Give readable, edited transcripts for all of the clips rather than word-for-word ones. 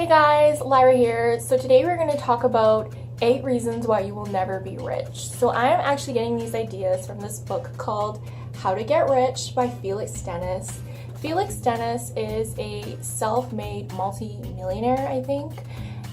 Hey guys, Lyra here. So today we're going to talk about 8 reasons why you will never be rich. So I am actually getting these ideas from this book called How to Get Rich by Felix Dennis. Felix Dennis is a self-made multi-millionaire, I think,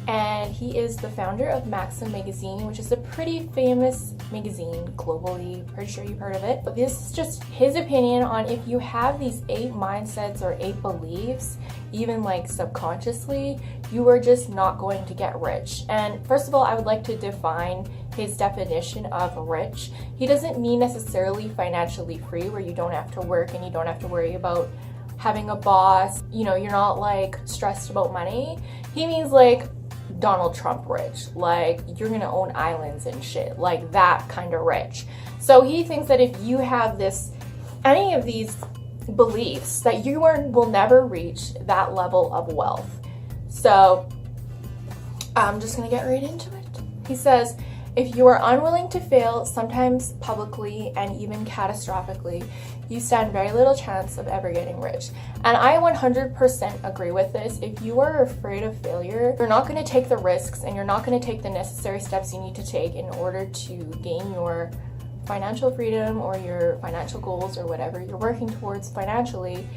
and he is the founder of Maxim magazine, which is a pretty famous magazine globally. Pretty sure you've heard of it. But this is just his opinion on if you have these 8 mindsets or 8 beliefs, even like subconsciously, you are just not going to get rich. And first of all, I would like to define his definition of rich. He doesn't mean necessarily financially free, where you don't have to work and you don't have to worry about having a boss. You know, you're not like stressed about money. He means like Donald Trump rich, like you're gonna own islands and shit, like that kind of rich. So he thinks that if you have any of these beliefs, that you will never reach that level of wealth. So I'm just gonna get right into it. He says, if you are unwilling to fail, sometimes publicly and even catastrophically, you stand very little chance of ever getting rich. And I 100% agree with this. If you are afraid of failure, you're not going to take the risks and you're not going to take the necessary steps you need to take in order to gain your financial freedom or your financial goals or whatever you're working towards financially.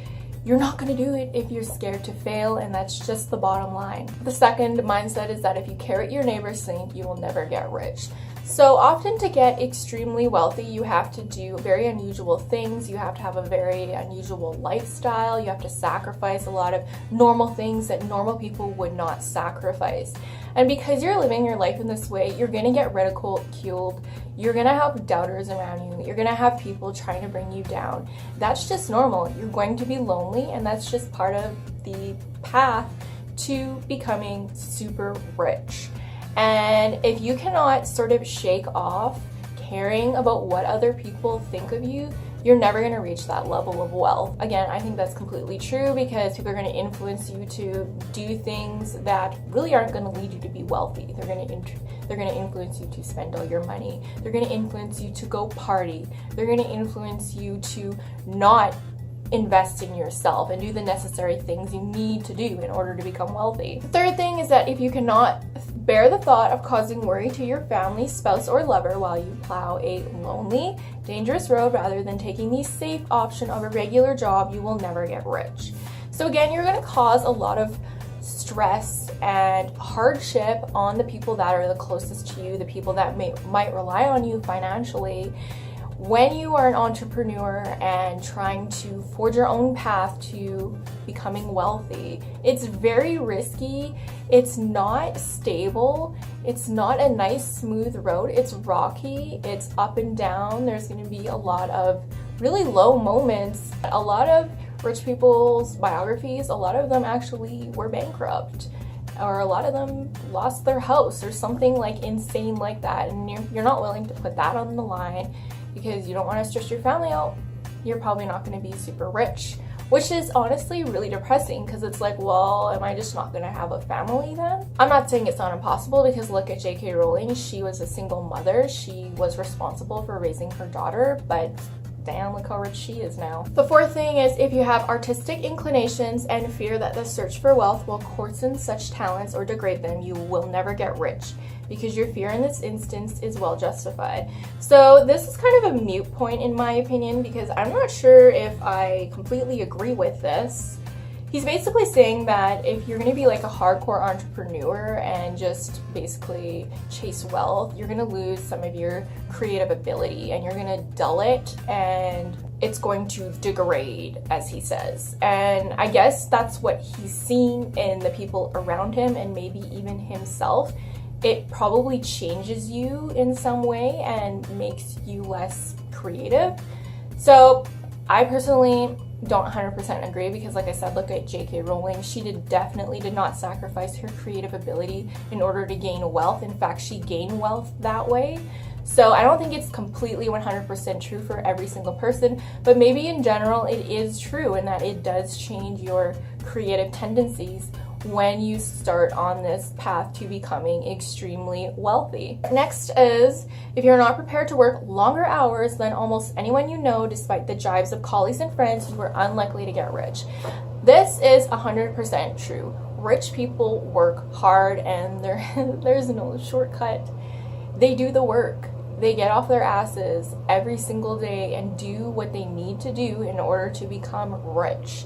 You're not going to do it if you're scared to fail, and that's just the bottom line. The second mindset is that if you carrot your neighbor's sink, you will never get rich. So often to get extremely wealthy, you have to do very unusual things. You have to have a very unusual lifestyle. You have to sacrifice a lot of normal things that normal people would not sacrifice. And because you're living your life in this way, you're going to get ridiculed. You're going to have doubters around you. You're going to have people trying to bring you down. That's just normal. You're going to be lonely, and that's just part of the path to becoming super rich. And if you cannot sort of shake off caring about what other people think of you, you're never going to reach that level of wealth. Again, I think that's completely true, because people are going to influence you to do things that really aren't going to lead you to be wealthy. They're going to influence you to spend all your money. They're going to influence you to go party. They're going to influence you to not invest in yourself and do the necessary things you need to do in order to become wealthy. The third thing is that if you cannot bear the thought of causing worry to your family, spouse, or lover while you plow a lonely, dangerous road rather than taking the safe option of a regular job, you will never get rich. So again, you're going to cause a lot of stress and hardship on the people that are the closest to you, the people that might rely on you financially. When you are an entrepreneur and trying to forge your own path to becoming wealthy, it's very risky. It's not stable. It's not a nice, smooth road. It's rocky. It's up and down. There's going to be a lot of really low moments. A lot of rich people's biographies, a lot of them actually were bankrupt, or a lot of them lost their house or something like insane like that. And you're not willing to put that on the line because you don't want to stress your family out. You're probably not going to be super rich, which is honestly really depressing, because it's like, well, am I just not going to have a family then? I'm not saying it's not impossible, because look at J.K. Rowling. She was a single mother. She was responsible for raising her daughter, but damn, look how rich she is now. The fourth thing is, if you have artistic inclinations and fear that the search for wealth will coarsen such talents or degrade them, you will never get rich, because your fear in this instance is well justified. So this is kind of a moot point in my opinion, because I'm not sure if I completely agree with this. He's basically saying that if you're going to be like a hardcore entrepreneur and just basically chase wealth, you're going to lose some of your creative ability and you're going to dull it, and it's going to degrade, as he says. And I guess that's what he's seeing in the people around him, and maybe even himself. It probably changes you in some way and makes you less creative. So I personally don't 100% agree, because like I said, look at J.K. Rowling. She definitely did not sacrifice her creative ability in order to gain wealth. In fact, she gained wealth that way. So I don't think it's completely 100% true for every single person, but maybe in general it is true, and that it does change your creative tendencies when you start on this path to becoming extremely wealthy. Next is, if you're not prepared to work longer hours than almost anyone you know, despite the jibes of colleagues and friends, you are unlikely to get rich. This is 100% true. rich people work hard, and there's no shortcut. They do the work. They get off their asses every single day and do what they need to do in order to become rich.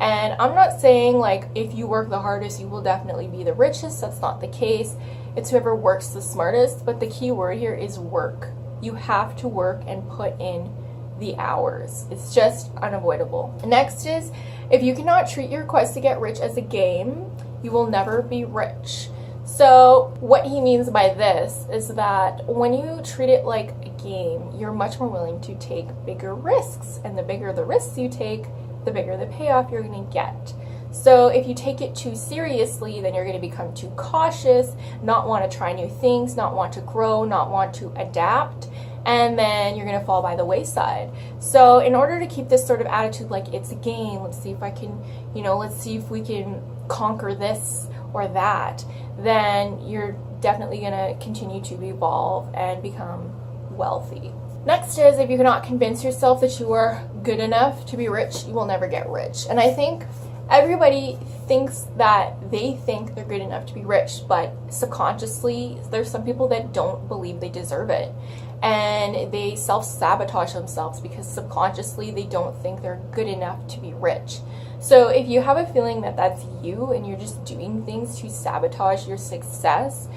And I'm not saying like if you work the hardest, you will definitely be the richest. That's not the case. It's whoever works the smartest. But the key word here is work. You have to work and put in the hours. It's just unavoidable. Next is, if you cannot treat your quest to get rich as a game, you will never be rich. So what he means by this is that when you treat it like a game, you're much more willing to take bigger risks. And the bigger the risks you take, the bigger the payoff you're going to get. So if you take it too seriously, then you're going to become too cautious, not want to try new things, not want to grow, not want to adapt, and then you're going to fall by the wayside. So in order to keep this sort of attitude like it's a game, let's see if I can, let's see if we can conquer this or that, then you're definitely going to continue to evolve and become wealthy. Next is, if you cannot convince yourself that you are good enough to be rich, you will never get rich. And I think everybody thinks that they think they're good enough to be rich, but subconsciously there's some people that don't believe they deserve it. And they self-sabotage themselves because subconsciously they don't think they're good enough to be rich. So if you have a feeling that that's you and you're just doing things to sabotage your success,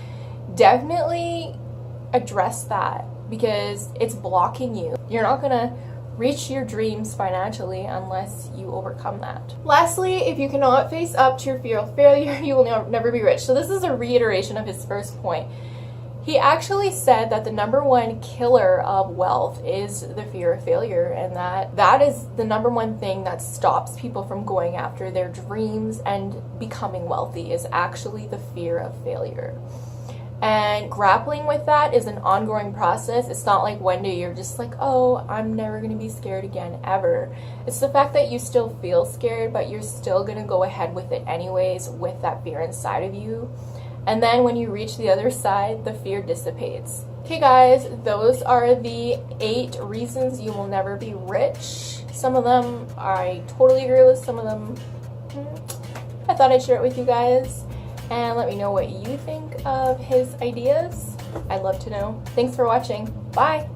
definitely address that because it's blocking you. You're not gonna reach your dreams financially unless you overcome that. Lastly, if you cannot face up to your fear of failure, you will never be rich. So this is a reiteration of his first point. He actually said that the number one killer of wealth is the fear of failure, and that is the number one thing that stops people from going after their dreams and becoming wealthy, is actually the fear of failure. And grappling with that is an ongoing process. It's not like one day you're just like, oh, I'm never going to be scared again, ever. It's the fact that you still feel scared, but you're still going to go ahead with it anyways with that fear inside of you. And then when you reach the other side, the fear dissipates. Okay guys, those are the 8 reasons you will never be rich. Some of them I totally agree with, some of them I thought I'd share it with you guys. And let me know what you think of his ideas. I'd love to know. Thanks for watching. Bye!